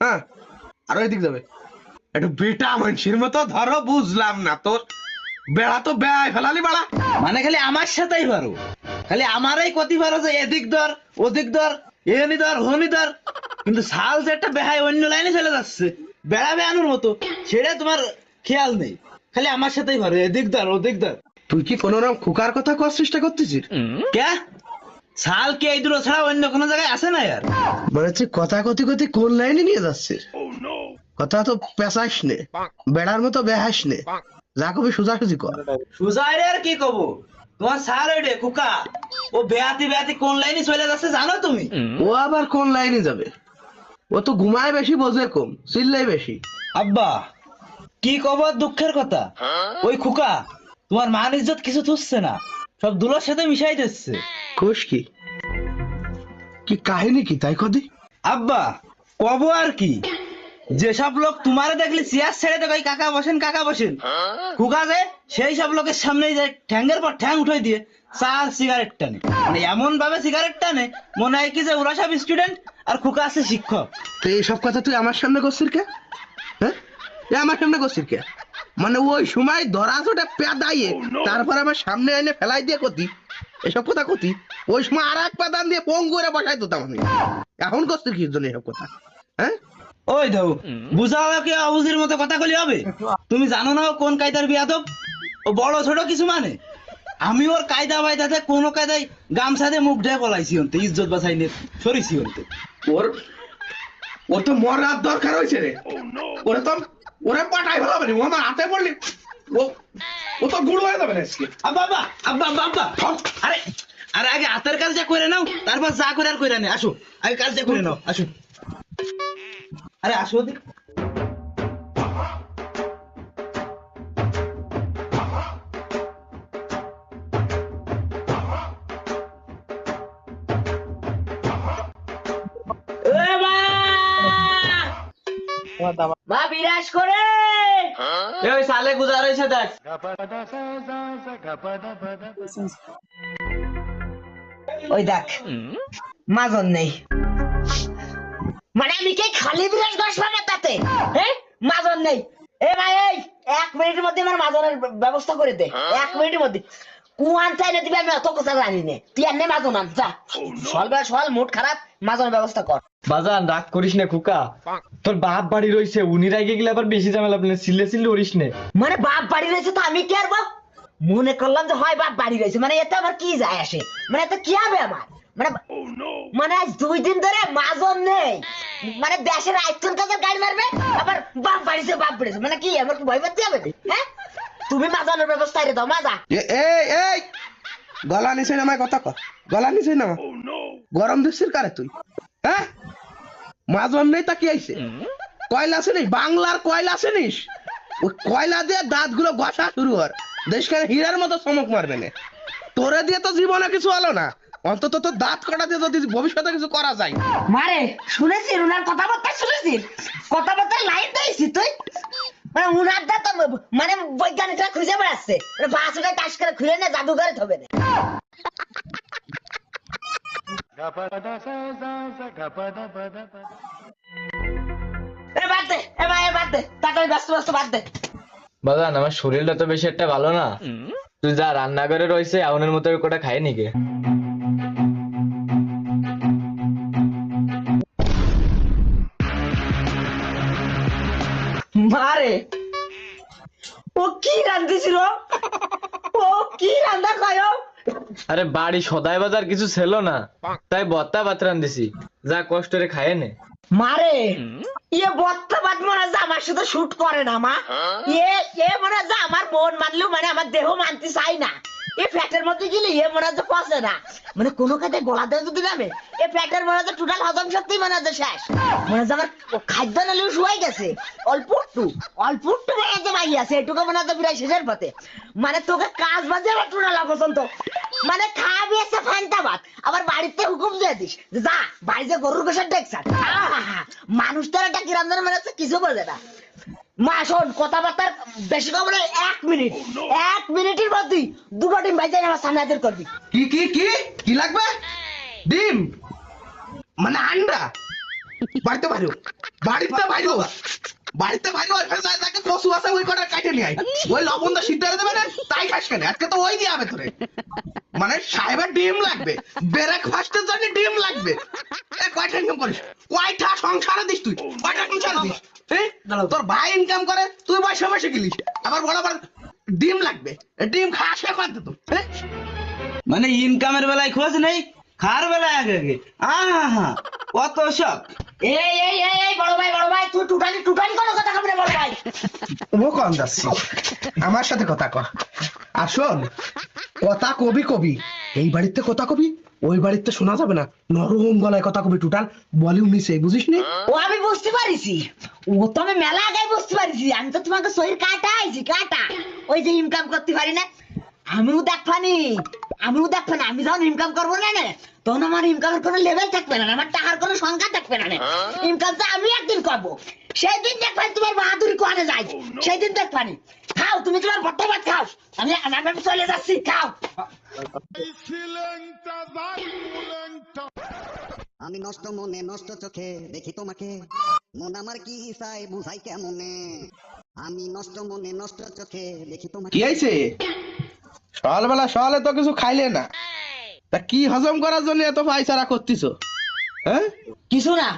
হ্যাঁ আর ওই দিক যাবে একটু বেটা মানুষের মতো ধরো বুঝলাম না তোর বেড়া তো বেড়ায় ফেলালি বাড়া মানে খালি আমার সাথেই পারো, খালি আমারই ক্ষতি পারো যে এদিক ধর ওদিক ধর এনি ধর হনি ধর, কিন্তু শাল যে একটা বেহাই অন্য লাইনে চলে যাচ্ছে বেড়া বেড়ানোর মতো, সেটা তোমার খেয়াল নেই, খালি আমার সাথেই পারো এদিক ধর ওদিক ধর। তুই কি কোন রকম খুকার কথা করার চেষ্টা করতেছিস? কে শাল কি এই দুটো ছাড়া অন্য কোনো জায়গায় আছে না ইয়ার? মানে তুই কথা কথি কথি কোন লাইনে নিয়ে যাচ্ছিস? কথা তো পেশাস নে, বেড়ার মতো বেহাস নে, যা কবি সোজাসুজি কর। সুজাইরে আর কি কব, তোমার শাল ওইটে কুকা, ও বেয়াতি বেয়াতি কোন লাইনে চলে যাচ্ছে জানো তুমি? ও আবার কোন লাইনে যাবে? ও তো ঘুমায় বেশি বোঝে কম, চিল্লাই বেশি। আব্বা কি কব দুঃখের কথা, ওই খুকা তোমার মান ইজ্জত কিছু তুসছে না, সব দুলোর সাথে মিশাই দিচ্ছে। কোষ কি কি কাহিনী কি তাই কদি? আব্বা কব আর কি, যেসব লোক তোমারে দেখলে চেয়ার ছেড়ে দেবে কাকা বসেন কাকা বসেন, খুকা যে সেই সব লোকের সামনে যায় ঠ্যাঙ্গের পর ঠ্যাং উঠাই দিয়ে চার সিগারেট টানে, মানে এমন ভাবে সিগারেট টানে মনে হয় কি যে ওরা সব স্টুডেন্ট আর খুকা আছে শিক্ষক। তো এইসব কথা তুই আমার সামনে করছিস কে? হ্যাঁ এ আমার সামনে করছিস কে? মানে ওই সময় ধরা ছোটা পেদাইয়ে তারপর আমার সামনে এনে ফেলাই দিয়ে কতি এসব কথা কতি, ওই সময় আর এক পাদান দিয়ে পং করে বসাই দিতাম আমি। এখন করছিস কি জন্য এসব কথা? হ্যাঁ ওই দাও বুঝাও কি অবুঝির মতো কথা কলি হবে? তুমি জানো না ও কোন কায়দার বিয়াদব, ও বড় ছোট কিছু মানে, আমি ওর কায়দা বাইদাতে কোনো কায়দায় গামছা দিয়ে মুখ ঢেকে পলাইছি হতে ইজ্জত বাঁচাই নে সরিছি হতে। ওর ওর তো মরার দরকার হয়েছে রে, ওরে তো ওরে পাঠাই ভালো হবে ও আমার হাতে পড়লি ও ও তো গুড় হয়ে যাবে না আজকে। আব্বা আব্বা আব্বা আব্বা আব্বা আরে আরে আগে হাতের কাজটা করে নাও, তারপর যা করে আর করে নে, আসো আগে কাজটা করে নাও আসো, আরে আসো ওদিকে। মা বিরাজ করে ওই সালে গুজার হয়েছে দেখ, ওই দেখ মাজন নেই, মানে আমি কি খালি বিরাজ বসবো না তাতে? হ্যাঁ মাজন নেই, এ ভাই এই 1 মিনিটের মধ্যে আমার মাজনের ব্যবস্থা করে দে, 1 মিনিটের মধ্যে। কুয়ান চাইলে দিবি আমি অত কথা জানি না, তুই এমনি মাজন আন যা, সকাল মুড খারাপ মাজনের ব্যবস্থা কর। বাজান রাগ করিস না খুকা, তোর বাপ বাড়ি রইছে, উনি রাগে গেলে আবার বেশি ঝামেলা পেলে চিল্লে চিল্লে করিস না। মানে বাপ বাড়ি রয়েছে তো আমি কি আর বাপ মনে করলাম যে হয় বাপ বাড়ি রয়েছে, মানে এতে আবার কি যায় আসে, মানে এতে কি হবে আমার, মানে মানে আজ 2 দিন ধরে মাজন নেই, মানে দেশের আইকন কাজের গাড়ি মারবে আবার বাপ বাড়িছে মানে কি আমার কি ভয় পাচ্ছি হবে? হ্যাঁ তুমি মাজানোর ব্যবস্থা করে দাও মাজা। এই এই গলা নিচে নামায় কথা কর, গলা নিচে নামা। গরম দিচ্ছিস কারে তুই? হ্যাঁ মাজন নেই তা কি আইছে? কয়লা আছে নি বাংলার কয়লা আছে নিস, ওই কয়লা দিয়ে দাঁত গুলো ঘষা শুরু হর, দেশখানে হীরার মতো চমক মারবে না। তোরে দিয়ে তো জীবনে কিছু হলো না, অন্তত তোর দাঁত কাটা দিয়ে যদি ভবিষ্যতে কিছু করা যায়। মারে শুনেছি উনার কথাবার্তা শুনেছি, কথাবার্তা লাইন দিয়েছি তুই, মানে উনার দা তো মানে বৈজ্ঞানিকরা খুঁজে বেড়াচ্ছে, মানে বাসুটা টাস করে খুলে না জাদুঘরে থবে না। এ বাদ দে এ ভাই বাদ দে, তাড়াতাড়ি ব্যস্ত বাদ দে। বাজান আমার শরীরটা তো বেশি একটা ভালো না, তুই যা রান্নাঘরে রয়েছে আউনের মতো কোটা খাই নিকে। মারে ও কি রান্ধিছিল, ও কি রান্না খায়? আরে বাড়ি সদাই বাজার কিছু ছিল না, তাই বত্তা ভাত রান্ধিছি, যা কষ্ট করে খায় নে। মারে ইয়ে বত্তা বাদ মনে হয় যে আমার সাথে শুট করে না মা, ইয়ে এ মনে হয় যে আমার মন মানলেও মানে আমার দেহ মানতে চাই না, এই ফ্যাটের মধ্যে গেলে ইয়ে মনে হয় যে পচে না, মানে কোনো কাজে গোলা দেয় যদি নামে এই ফ্যাটের মনে হয় যে টোটাল হজম শক্তি মনে হয় যে শেষ, মনে হয় যে আমার খাদ্য নালেও শুয়াই গেছে, অল্প একটু মনে হয় যে মাই আছে এটুকু মনে হয় যে প্রায় শেষের পথে, মানে তোকে কাজ বাজে আমার টোটাল অপছন্দ, মানে খাবি একটা ফ্যান্টা ভাত আবার বাড়িতে হুকুম দিয়ে দিস যে যা বাড়ি যে গরুর গোসার দেখছ, মানুষ তো একটা কিরাম যেন মনে হচ্ছে কিছু বোঝে না। মা শোন কথাবার্তার বেশি কম না, 1 মিনিটের মধ্যেই 2টো ডিম ভাইজাই আমার সামনে হাজির করবি। কি কি কি কি লাগবে? ডিম মানে আন্ডা? বাড়িতে বাইরো, বাড়িতে বাইরো, বাড়িতে বাইরো। ওইখানে যায় তাকে কচু আছে ওই কটা কাটে নিয়ে আয়। ওই লবণ দা সিদ্ধ করে দেবে না, তাই খাস কেন? আজকে তো ওই দিয়ে হবে তোরে। মানে সাহেবের ডিম লাগবে, ব্রেকফাস্টের জন্য ডিম লাগবে। এ কয়টা ইনকাম করিস? কয়টা সংসারে দিস তুই? কয়টা সংসারে দিস? হ্যাঁ? তোর ভাই ইনকাম করে, তুই বসে বসে গেলিস। আবার বড় বড় ডিম লাগবে, এ ডিম খাস কে করতে তো? হ্যাঁ? মানে ইনকামের বেলায় খোঁজ নেই, খাওয়ার বেলায় আগে আগে। আহা কত শখ। এই বড় ভাই তুই টোটালি কোনো কথা কবি না বড় ভাই। ও কম যাচ্ছি, আমার সাথে কথা কর। আর শোন, কথা কবি কবি, এই বাড়িতে কথা কবি, ওই বাড়িতে শোনা যাবে না। নরম গলায় কথা কবি, টোটাল ভলিউম নিচে, বুঝিস নি? ও আমি বুঝতে পারিছি, ও তো আমি মেলা আগে বুঝতে পারিছি। আমি তো তোমাকে শরীর কাটা আইছি, কাটা ওই যে ইনকাম করতে পারি না। আমিও দেখবানি, আমি যখন ইনকাম করবো না তখন আমার ইনকামের কোনো লেভেল থাকবে না, আমার টাকার কোনো সংখ্যা থাকবে না। ইনকাম তো আমি একদিন করবো, সেই দিন দেখবানি তোমার বাহাদুরি কোয়ানে যায়, সেই দিন দেখবানি। খাও তুমি তোমার ভর্তা ভাত খাও, আমি চলে যাচ্ছি, খাও। আমি নষ্ট মনে নষ্ট চোখে দেখি তোমাকে, মন আমার কি চাই বুঝাই কেমনে। আমি নষ্ট মনে নষ্ট চোখে দেখি তোমাকে। কি হয়েছে? সকালবেলা সকালে তো কিছু খাইলে না, তা কি হজম করার জন্য এত পায়চারা করতেছো? হ্যাঁ, কিছু না,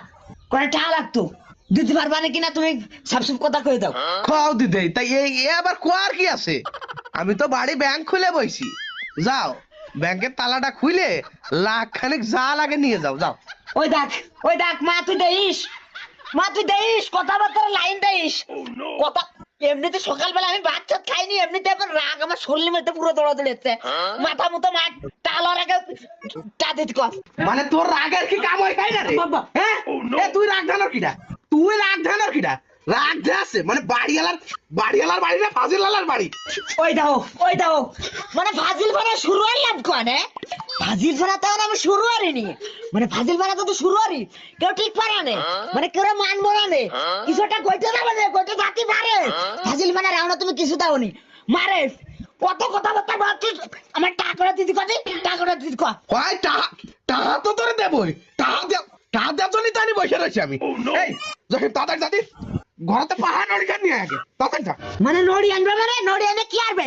করে টাকা লাগতো, দিতে পারবা না কিনা তুমি সব কথা কয়ে দাও। খাও দিতে, তাই এই এ আবার কোয়ার কি আছে? আমি তো বাড়ি ব্যাংক খুলে বইছি, যাও ব্যাংকের তালাটা খুলে লাখ খানিক যা লাগে নিয়ে যাও, যাও। ওই দেখ মা তুই দেইস কথাবার্তা লাইন দেইস কথা। এমনিতে সকালবেলা আমি ভাত টাত খাইনি, এমনিতে এখন রাগ আমার শরীরের মধ্যে পুরো দৌড়াদৌড়ি হচ্ছে, মাথা মুতো মা টালার আগে টা দিতে কর। মানে তোর রাগের কি কাম হয়, তাই না রে? বাবা। হ্যাঁ, এ তুই রাগ ধানোর কিটা? তুই রাগ ধানোর কিটা? রাগ যে আছে মানে বাড়িওয়ালার বাড়ি না ফাজিলালার বাড়ি। ওই দাও মানে ফাজিল ভাড়া শুরু হইলাম কনে, ফাজিল ভাড়া তো আমি শুরু করিনি, মানে ফাজিল ভাড়া তো শুরু করি কেউ ঠিক পারে না, মানে কেউ মানবো না নে, কিছুটা কইতে যাবে না, কইতে থাকি পারে। ফাজিল ভাড়া রাউনা তুমি কিছু দাওনি মারে, কত কথাবার্তা বলছিস, আমার টাকাটা দিদি কদি, টাকাটা দিদি কর। হয় টাহা তো তোরে দেবই, টাহা দেওয়ার জন্যই তো আমি বসে রয়েছি আমি। এই যখন তাদের জাতি ঘরতে পাহাড় নড়িয়ে নিয়ে আগে তাদের যা। মানে নড়ি আনবে, মানে নড়ি এনে কি আনবে?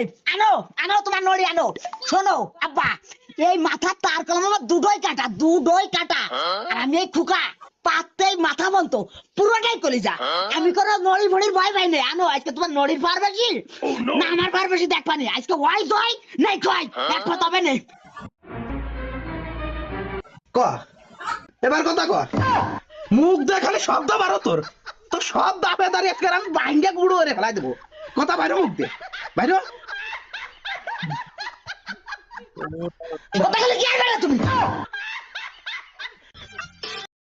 আনো তোমার নড়ি আনো। শোনো আব্বা, এই মাথার তার কলম আমার দুটোই কাটা, আর আমি এই খুকা পাততেই মাথা বলতো পুরোটাই কলিজা। আমি কোনো নড়ি ভড়ির ভয় পাই না। আনো আজকে তোমার নড়ির পার বেশি না আমার পার বেশি দেখবানি, আজকে ওয়াই দই নাই কয় এক কথা হবে না। ক এবার কথা কর, মুখ দেখালে শব্দ বারো তোর, তো সব দাপে দাঁড়িয়ে আজকে আমি বাইঙ্গা গুঁড়ো করে ফেলাই দেবো। কথা বাইরে মুখ দে, বাইরে। কথা বলে কি আর বেলা তুমি?